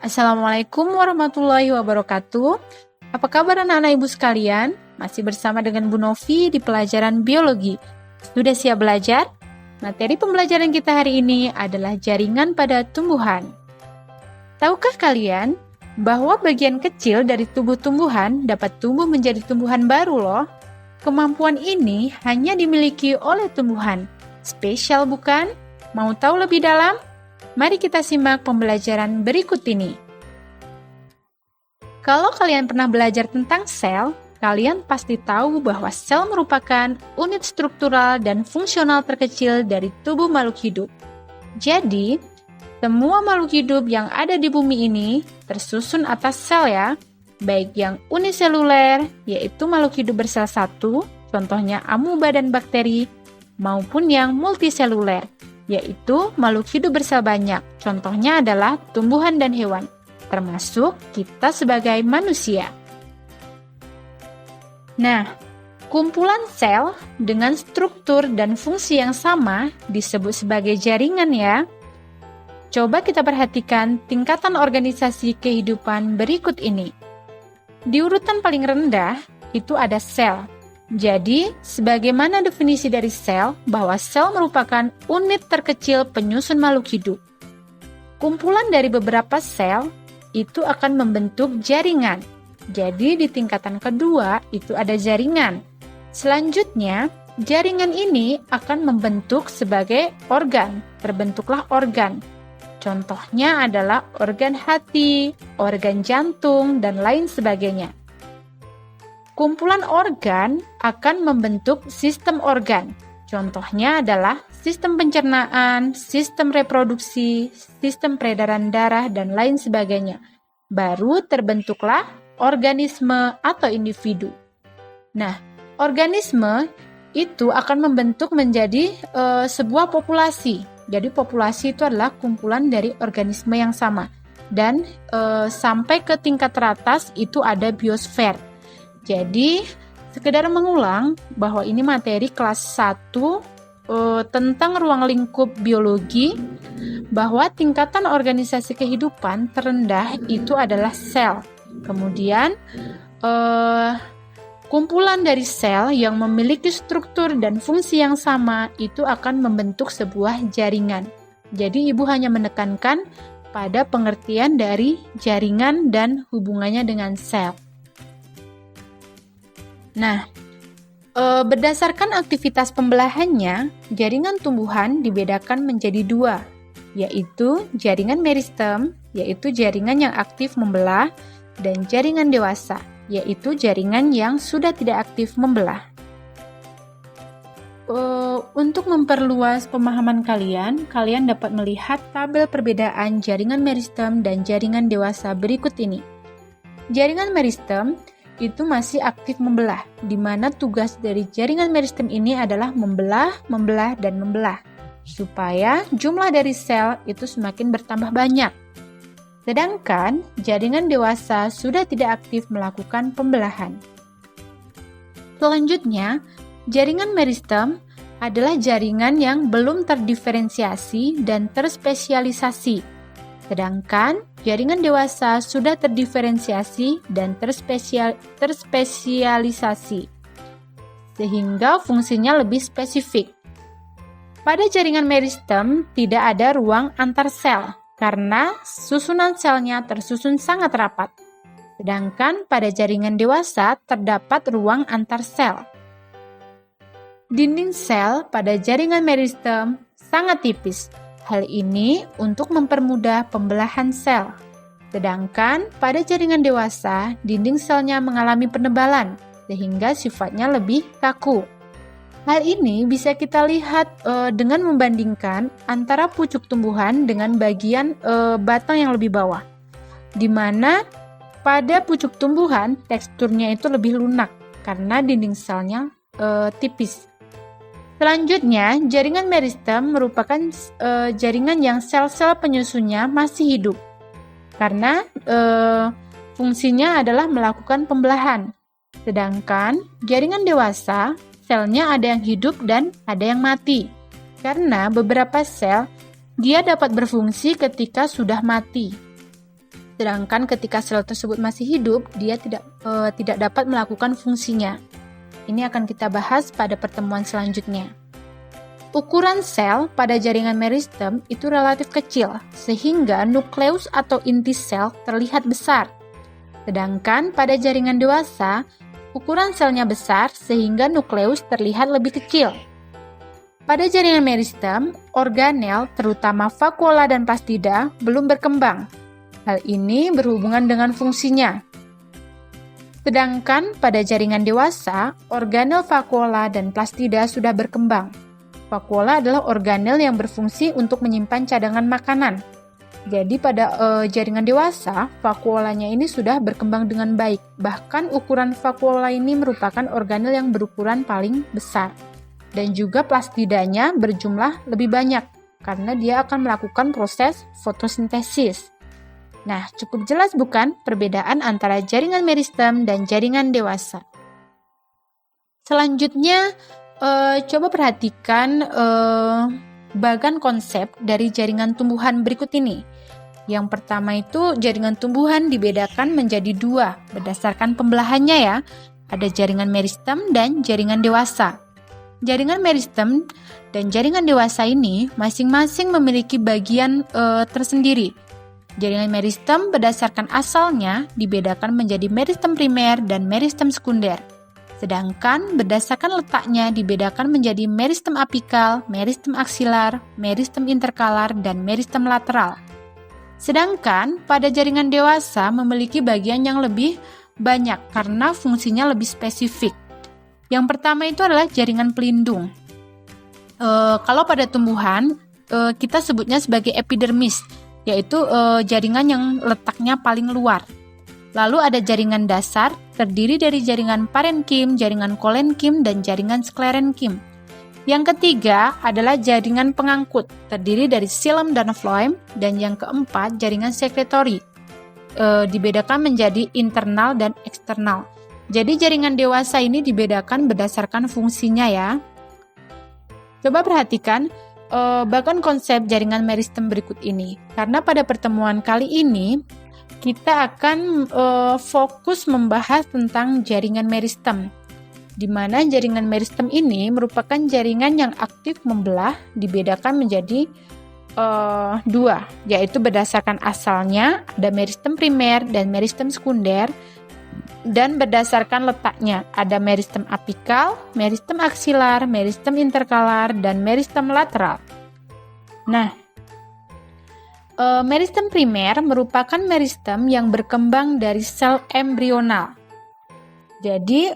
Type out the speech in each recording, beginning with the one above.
Assalamualaikum warahmatullahi wabarakatuh. Apa kabar anak-anak ibu sekalian? Masih bersama dengan Bu Novi di pelajaran biologi. Sudah siap belajar? Materi pembelajaran kita hari ini adalah jaringan pada tumbuhan. Tahukah kalian bahwa bagian kecil dari tubuh tumbuhan dapat tumbuh menjadi tumbuhan baru loh? Kemampuan ini hanya dimiliki oleh tumbuhan. Spesial bukan? Mau tahu lebih dalam? Mari kita simak pembelajaran berikut ini. Kalau kalian pernah belajar tentang sel, kalian pasti tahu bahwa sel merupakan unit struktural dan fungsional terkecil dari tubuh makhluk hidup. Jadi, semua makhluk hidup yang ada di bumi ini tersusun atas sel ya, baik yang uniseluler, yaitu makhluk hidup bersel satu, contohnya amuba dan bakteri, maupun yang multiseluler, yaitu makhluk hidup bersel banyak, contohnya adalah tumbuhan dan hewan, termasuk kita sebagai manusia. Nah, kumpulan sel dengan struktur dan fungsi yang sama disebut sebagai jaringan ya. Coba kita perhatikan tingkatan organisasi kehidupan berikut ini. Di urutan paling rendah, itu ada sel. Jadi, sebagaimana definisi dari sel, bahwa sel merupakan unit terkecil penyusun makhluk hidup. Kumpulan dari beberapa sel itu akan membentuk jaringan. Jadi, di tingkatan kedua itu ada jaringan. Selanjutnya, jaringan ini akan membentuk sebagai organ. Terbentuklah organ. Contohnya adalah organ hati, organ jantung, dan lain sebagainya. Kumpulan organ akan membentuk sistem organ. Contohnya adalah sistem pencernaan, sistem reproduksi, sistem peredaran darah, dan lain sebagainya. Baru terbentuklah organisme atau individu. Nah, organisme itu akan membentuk menjadi sebuah populasi. Jadi populasi itu adalah kumpulan dari organisme yang sama. Dan sampai ke tingkat teratas itu ada biosfer. Jadi, sekedar mengulang bahwa ini materi kelas 1 tentang ruang lingkup biologi, bahwa tingkatan organisasi kehidupan terendah itu adalah sel. Kemudian, kumpulan dari sel yang memiliki struktur dan fungsi yang sama itu akan membentuk sebuah jaringan. Jadi, Ibu hanya menekankan pada pengertian dari jaringan dan hubungannya dengan sel. Nah, berdasarkan aktivitas pembelahannya, jaringan tumbuhan dibedakan menjadi dua, yaitu jaringan meristem, yaitu jaringan yang aktif membelah, dan jaringan dewasa, yaitu jaringan yang sudah tidak aktif membelah. Untuk memperluas pemahaman kalian dapat melihat tabel perbedaan jaringan meristem dan jaringan dewasa berikut ini. Jaringan meristem itu masih aktif membelah, di mana tugas dari jaringan meristem ini adalah membelah, dan membelah, supaya jumlah dari sel itu semakin bertambah banyak. Sedangkan jaringan dewasa sudah tidak aktif melakukan pembelahan. Selanjutnya, jaringan meristem adalah jaringan yang belum terdiferensiasi dan terspesialisasi. Sedangkan jaringan dewasa sudah terdiferensiasi dan terspesialisasi, sehingga fungsinya lebih spesifik. Pada jaringan meristem tidak ada ruang antar sel, karena susunan selnya tersusun sangat rapat. Sedangkan pada jaringan dewasa terdapat ruang antar sel. Dinding sel pada jaringan meristem sangat tipis. Hal ini untuk mempermudah pembelahan sel. Sedangkan pada jaringan dewasa, dinding selnya mengalami penebalan, sehingga sifatnya lebih kaku. Hal ini bisa kita lihat dengan membandingkan antara pucuk tumbuhan dengan bagian batang yang lebih bawah, di mana pada pucuk tumbuhan teksturnya itu lebih lunak karena dinding selnya tipis. Selanjutnya, jaringan meristem merupakan jaringan yang sel-sel penyusunnya masih hidup, karena fungsinya adalah melakukan pembelahan. Sedangkan jaringan dewasa, selnya ada yang hidup dan ada yang mati, karena beberapa sel dia dapat berfungsi ketika sudah mati. Sedangkan ketika sel tersebut masih hidup, dia tidak dapat melakukan fungsinya. Ini akan kita bahas pada pertemuan selanjutnya. Ukuran sel pada jaringan meristem itu relatif kecil, sehingga nukleus atau inti sel terlihat besar. Sedangkan pada jaringan dewasa, ukuran selnya besar sehingga nukleus terlihat lebih kecil. Pada jaringan meristem, organel terutama vakuola dan plastida belum berkembang. Hal ini berhubungan dengan fungsinya. Sedangkan pada jaringan dewasa, organel vakuola dan plastida sudah berkembang. Vakuola adalah organel yang berfungsi untuk menyimpan cadangan makanan. Jadi pada jaringan dewasa, vakuolanya ini sudah berkembang dengan baik. Bahkan ukuran vakuola ini merupakan organel yang berukuran paling besar. Dan juga plastidanya berjumlah lebih banyak, karena dia akan melakukan proses fotosintesis. Nah, cukup jelas bukan perbedaan antara jaringan meristem dan jaringan dewasa? Selanjutnya, coba perhatikan bagan konsep dari jaringan tumbuhan berikut ini. Yang pertama itu jaringan tumbuhan dibedakan menjadi dua berdasarkan pembelahannya ya. Ada jaringan meristem dan jaringan dewasa. Jaringan meristem dan jaringan dewasa ini masing-masing memiliki bagian tersendiri. Jaringan meristem berdasarkan asalnya dibedakan menjadi meristem primer dan meristem sekunder. Sedangkan berdasarkan letaknya dibedakan menjadi meristem apikal, meristem aksilar, meristem interkalar, dan meristem lateral. Sedangkan pada jaringan dewasa memiliki bagian yang lebih banyak karena fungsinya lebih spesifik. Yang pertama itu adalah jaringan pelindung. Kalau pada tumbuhan, kita sebutnya sebagai epidermis, yaitu jaringan yang letaknya paling luar. Lalu ada jaringan dasar, terdiri dari jaringan parenkim, jaringan kolenkim, dan jaringan sklerenkim. Yang ketiga adalah jaringan pengangkut, terdiri dari xilem dan floem, dan yang keempat jaringan sekretori, dibedakan menjadi internal dan eksternal. Jadi jaringan dewasa ini dibedakan berdasarkan fungsinya ya. Coba perhatikan bahkan konsep jaringan meristem berikut ini. Karena pada pertemuan kali ini kita akan fokus membahas tentang jaringan meristem, di mana jaringan meristem ini merupakan jaringan yang aktif membelah, dibedakan menjadi dua, yaitu berdasarkan asalnya ada meristem primer dan meristem sekunder, dan berdasarkan letaknya ada meristem apikal, meristem aksilar, meristem interkalar, dan meristem lateral. Nah, meristem primer merupakan meristem yang berkembang dari sel embrional. Jadi,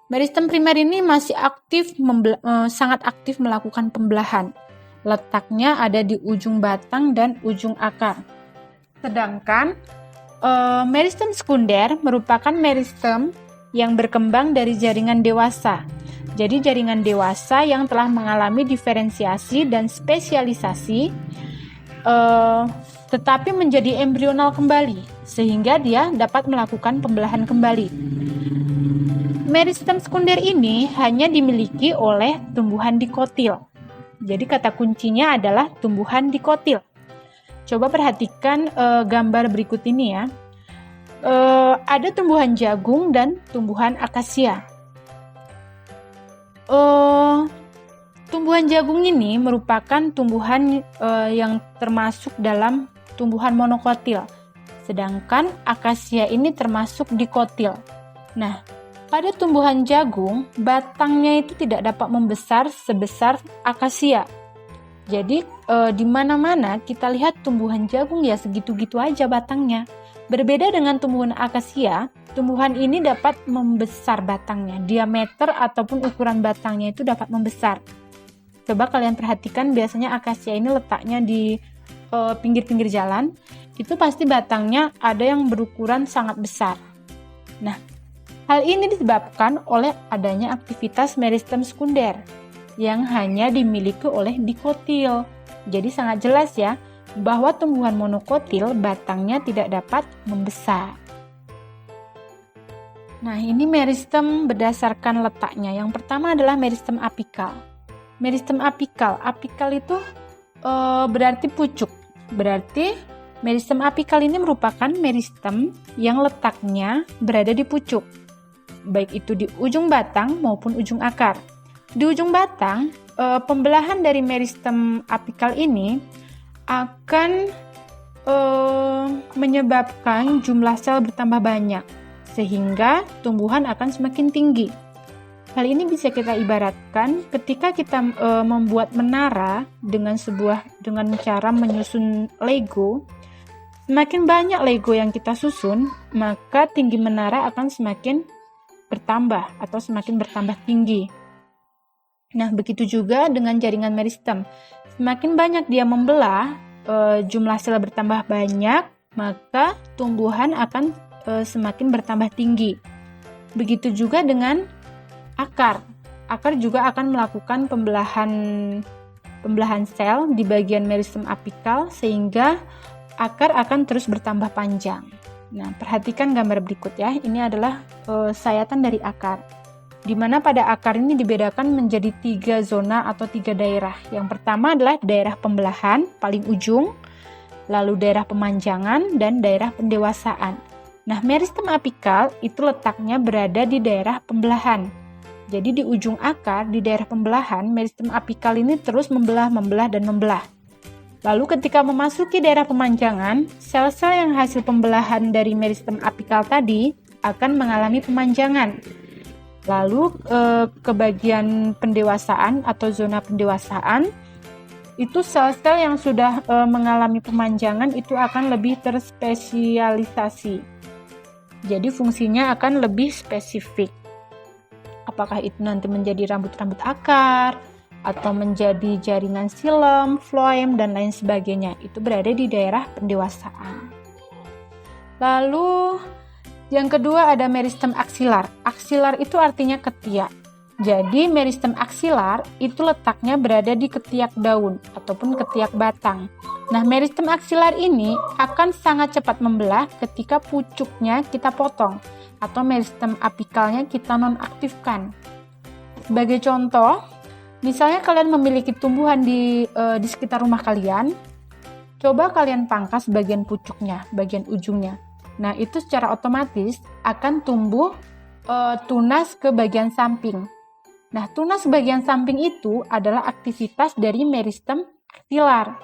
meristem primer ini masih sangat aktif melakukan pembelahan. Letaknya ada di ujung batang dan ujung akar. Sedangkan meristem sekunder merupakan meristem yang berkembang dari jaringan dewasa. Jadi jaringan dewasa yang telah mengalami diferensiasi dan spesialisasi, tetapi menjadi embrional kembali, sehingga dia dapat melakukan pembelahan kembali. Meristem sekunder ini hanya dimiliki oleh tumbuhan dikotil. Jadi kata kuncinya adalah tumbuhan dikotil. Coba perhatikan gambar berikut ini ya. Ada tumbuhan jagung dan tumbuhan akasia. Tumbuhan jagung ini merupakan tumbuhan yang termasuk dalam tumbuhan monokotil. Sedangkan akasia ini termasuk dikotil. Nah, pada tumbuhan jagung, batangnya itu tidak dapat membesar sebesar akasia. Jadi di mana-mana kita lihat tumbuhan jagung ya segitu-gitu aja batangnya. Berbeda dengan tumbuhan akasia, tumbuhan ini dapat membesar batangnya. Diameter ataupun ukuran batangnya itu dapat membesar. Coba kalian perhatikan, biasanya akasia ini letaknya di pinggir-pinggir jalan. Itu pasti batangnya ada yang berukuran sangat besar. Nah, hal ini disebabkan oleh adanya aktivitas meristem sekunder yang hanya dimiliki oleh dikotil. Jadi sangat jelas ya, bahwa tumbuhan monokotil batangnya tidak dapat membesar. Nah, ini meristem berdasarkan letaknya. Yang pertama adalah meristem apikal. Meristem apikal itu berarti pucuk. Berarti Meristem apikal ini merupakan meristem yang letaknya berada di pucuk, baik itu di ujung batang maupun ujung akar. Di ujung batang, pembelahan dari meristem apikal ini akan menyebabkan jumlah sel bertambah banyak, sehingga tumbuhan akan semakin tinggi. Hal ini bisa kita ibaratkan ketika kita membuat menara dengan cara menyusun Lego. Semakin banyak Lego yang kita susun, maka tinggi menara akan semakin bertambah atau semakin bertambah tinggi. Nah, begitu juga dengan jaringan meristem. Semakin banyak dia membelah, jumlah sel bertambah banyak, maka tumbuhan akan semakin bertambah tinggi. Begitu juga dengan akar. Akar juga akan melakukan pembelahan sel di bagian meristem apikal sehingga akar akan terus bertambah panjang. Nah, perhatikan gambar berikut ya. Ini adalah sayatan dari akar, di mana pada akar ini dibedakan menjadi 3 zona atau 3 daerah. Yang pertama adalah daerah pembelahan paling ujung, lalu daerah pemanjangan, dan daerah pendewasaan. Nah, meristem apikal itu letaknya berada di daerah pembelahan. Jadi di ujung akar, di daerah pembelahan, meristem apikal ini terus membelah, dan membelah. Lalu ketika memasuki daerah pemanjangan, sel-sel yang hasil pembelahan dari meristem apikal tadi akan mengalami pemanjangan. Lalu ke bagian pendewasaan atau zona pendewasaan, itu sel-sel yang sudah mengalami pemanjangan itu akan lebih terspesialisasi. Jadi fungsinya akan lebih spesifik. Apakah itu nanti menjadi rambut-rambut akar, atau menjadi jaringan silem, floem, dan lain sebagainya. Itu berada di daerah pendewasaan. Lalu yang kedua ada meristem aksilar. Aksilar itu artinya ketiak. Jadi meristem aksilar itu letaknya berada di ketiak daun ataupun ketiak batang. Nah, meristem aksilar ini akan sangat cepat membelah ketika pucuknya kita potong atau meristem apikalnya kita nonaktifkan. Sebagai contoh, misalnya kalian memiliki tumbuhan di sekitar rumah kalian, coba kalian pangkas bagian pucuknya, bagian ujungnya. Nah, itu secara otomatis akan tumbuh tunas ke bagian samping. Nah, tunas bagian samping itu adalah aktivitas dari meristem aksilar.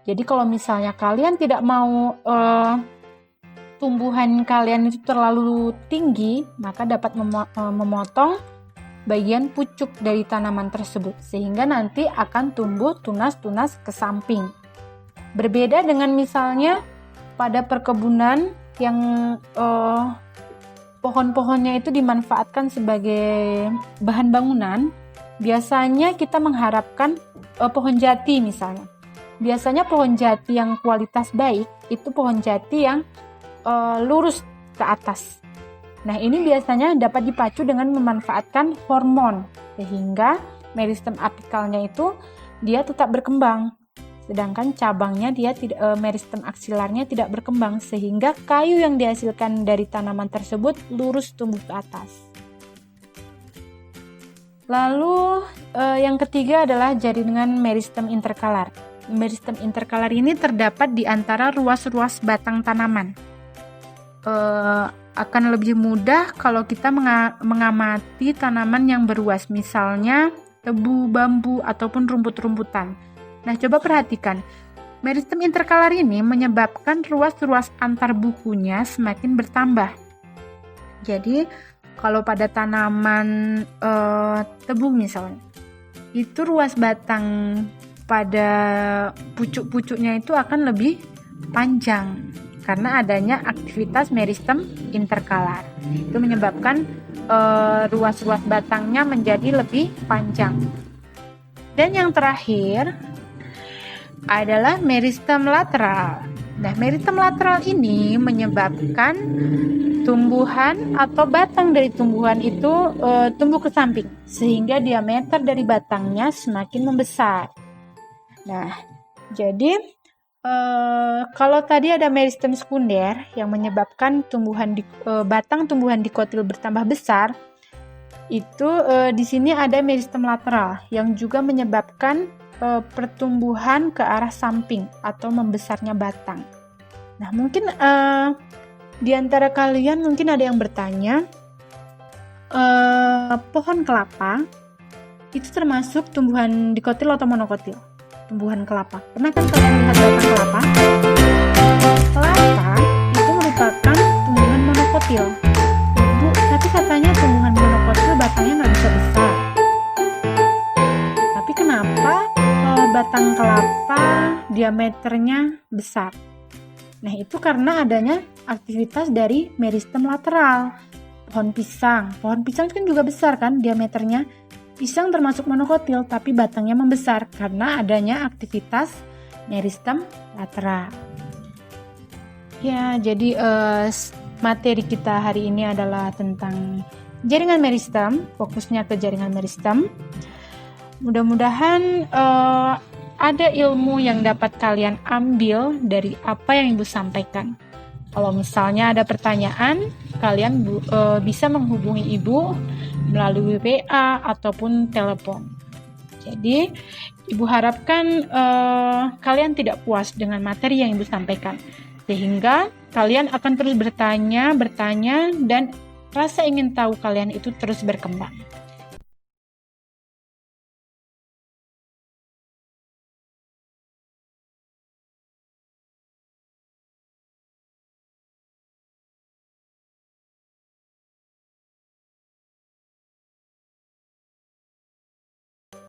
Jadi kalau misalnya kalian tidak mau tumbuhan kalian itu terlalu tinggi, maka dapat memotong bagian pucuk dari tanaman tersebut, sehingga nanti akan tumbuh tunas-tunas ke samping. Berbeda dengan misalnya pada perkebunan yang pohon-pohonnya itu dimanfaatkan sebagai bahan bangunan, biasanya kita mengharapkan pohon jati misalnya. Biasanya pohon jati yang kualitas baik itu pohon jati yang lurus ke atas. Nah, ini biasanya dapat dipacu dengan memanfaatkan hormon, sehingga meristem apikalnya itu dia tetap berkembang, sedangkan cabangnya meristem aksilarnya tidak berkembang, sehingga kayu yang dihasilkan dari tanaman tersebut lurus tumbuh ke atas. Lalu yang ketiga adalah jaringan meristem interkalar. Meristem interkalar ini terdapat di antara ruas-ruas batang tanaman. Akan lebih mudah kalau kita mengamati tanaman yang beruas, misalnya tebu, bambu, ataupun rumput-rumputan. Nah, coba perhatikan. Meristem interkalar ini menyebabkan ruas-ruas antar bukunya semakin bertambah. Jadi, kalau pada tanaman tebu misalnya, itu ruas batang pada pucuk-pucuknya itu akan lebih panjang karena adanya aktivitas meristem interkalar. Itu menyebabkan ruas-ruas batangnya menjadi lebih panjang. Dan yang terakhir adalah meristem lateral. Nah, meristem lateral ini menyebabkan tumbuhan atau batang dari tumbuhan itu tumbuh ke samping, sehingga diameter dari batangnya semakin membesar. Nah, jadi kalau tadi ada meristem sekunder yang menyebabkan batang tumbuhan dikotil bertambah besar, itu di sini ada meristem lateral yang juga menyebabkan pertumbuhan ke arah samping atau membesarnya batang. Nah, mungkin di antara kalian mungkin ada yang bertanya, pohon kelapa itu termasuk tumbuhan dikotil atau monokotil? Tumbuhan kelapa. Pernah kan kalian lihat batang kelapa? Kelapa itu merupakan tumbuhan monokotil. Ibu, tapi katanya tumbuhan monokotil batangnya nggak bisa besar. Tapi kenapa batang kelapa diameternya besar? Nah, itu karena adanya aktivitas dari meristem lateral. Pohon pisang kan juga besar kan diameternya. Pisang termasuk monokotil, tapi batangnya membesar karena adanya aktivitas meristem lateral. Ya, jadi materi kita hari ini adalah tentang jaringan meristem, fokusnya ke jaringan meristem. Mudah-mudahan ada ilmu yang dapat kalian ambil dari apa yang Ibu sampaikan. Kalau misalnya ada pertanyaan, kalian bisa menghubungi Ibu melalui WA ataupun telepon. Jadi, Ibu harapkan kalian tidak puas dengan materi yang Ibu sampaikan, sehingga kalian akan terus bertanya, dan rasa ingin tahu kalian itu terus berkembang.